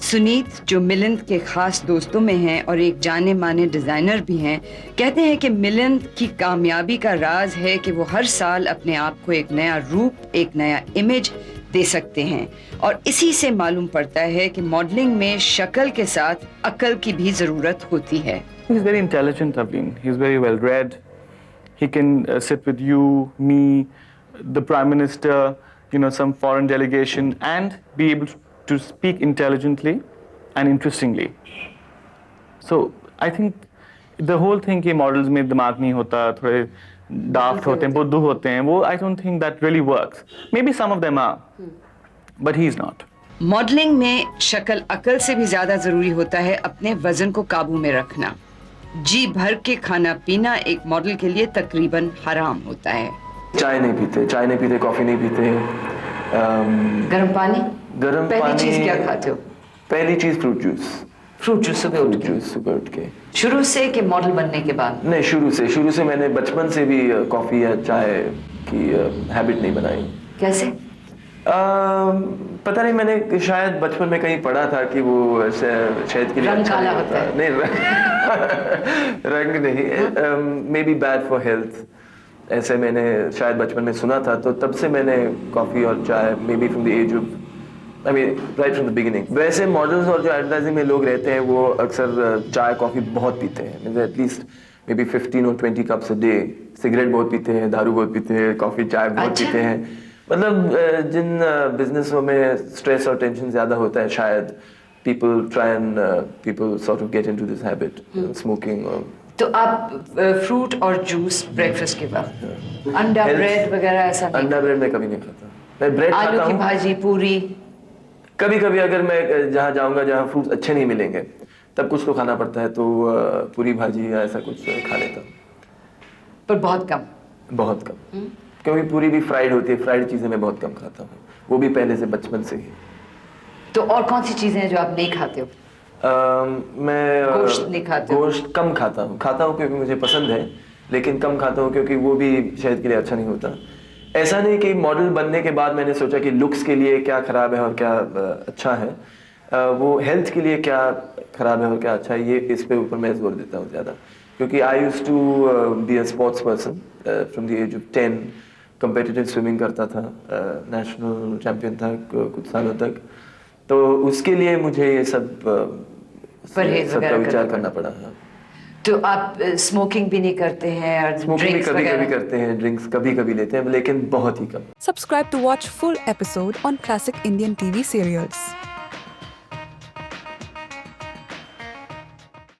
सुनीत, जो मिलिंद के खास दोस्तों में हैं और एक जाने माने डिजाइनर भी हैं, कहते हैं कि मिलिंद की कामयाबी का राज है कि वो हर साल अपने आप को एक नया रूप, एक नया इमेज दे सकते हैं और इसी से मालूम पड़ता है कि मॉडलिंग में शक्ल के साथ अक्ल की भी जरूरत होती है। He is very intelligent, Avleen. He is very well read. He can sit with you, me, the Prime Minister, some foreign delegation, and be able to speak intelligently and interestingly. So I think the whole thing कि models में दिमाग नहीं होता, थोड़े daft होते हैं, बुद्धू होते हैं, वो I don't think that really works. Maybe some of them are, but he is not. Modelling में शक्ल अकल से भी ज्यादा जरूरी होता है अपने वजन को काबू में रखना। जी भर के खाना पीना एक मॉडल के लिए तकरीबन हराम होता है। चाय नहीं पीते, कॉफी नहीं पीते। गर्म पानी? पहली चीज क्या खाते हो? पहली चीज फ्रूट जूस सुबह उठ के। शुरू से कि मॉडल बनने के बाद? नहीं, शुरू से मैंने बचपन से भी कॉफी या चाय की हैबिट नहीं बनाई। कैसे? पता नहीं, मैंने शायद बचपन में कहीं पढ़ा था कि वो शहद के लिए रंग अच्छा काला नहीं होता है। नहीं, रंग नहीं, may be bad for health, ऐसे मैंने शायद बचपन में सुना था। तो तब से मैंने कॉफी और चाय maybe from the age of right from the beginning. वैसे मॉडल्स और जो एडवर्टाइजिंग में लोग रहते हैं वो अक्सर चाय कॉफी बहुत पीते हैं, एटलीस्ट मे बी 15 और 20 कप्स अ डे। सिगरेट बहुत पीते हैं, दारू बहुत पीते हैं, कॉफी चाय बहुत पीते हैं। मतलब जिन बिजनेसों में स्ट्रेस और टेंशन ज्यादा होता है, शायद people sort of get into this habit, smoking or... तो आप फ्रूट और जूस ब्रेकफास्ट के बाद? अंडा ब्रेड वगैरह ऐसा नहीं? अंडा ब्रेड मैं कभी नहीं खाता। मैं ब्रेड खाता हूँ। आलू की भाजी, पूरी? कभी कभी अगर मैं जहाँ जाऊंगा जहाँ फ्रूट्स अच्छे नहीं मिलेंगे तब कुछ तो खाना पड़ता है, तो पूरी भाजी या ऐसा कुछ खा लेता हूँ। पर बहुत कम? क्योंकि पूरी भी फ्राइड होती है, फ्राइड चीजें मैं बहुत कम खाता हूँ, वो भी पहले से बचपन से ही। तो और कौन सी चीजें हैं जो आप नहीं खाते हो? मैं गोश्त नहीं खाते हो? गोश्त कम खाता हूँ क्योंकि मुझे पसंद है, लेकिन कम खाता हूँ क्योंकि वो भी सेहत के लिए अच्छा नहीं होता। ऐसा नहीं कि मॉडल बनने के बाद मैंने सोचा कि लुक्स के लिए क्या खराब है और क्या अच्छा है, वो हेल्थ के लिए क्या खराब है और क्या अच्छा है, ये इस पे ऊपर मैं जोर देता हूँ ज़्यादा। क्योंकि I used to be a sports person from the age of 10। Competitive swimming करता था, नेशनल चैंपियन था कुछ सालों तक, तो उसके लिए मुझे ये सबका विचार करना पड़ा। तो आप स्मोकिंग भी नहीं करते हैं और स्मोकिंग भी कभी-कभी करते हैं, ड्रिंक्स कभी-कभी लेते हैं, लेकिन बहुत ही कम। Subscribe to watch full episode on Classic Indian TV serials.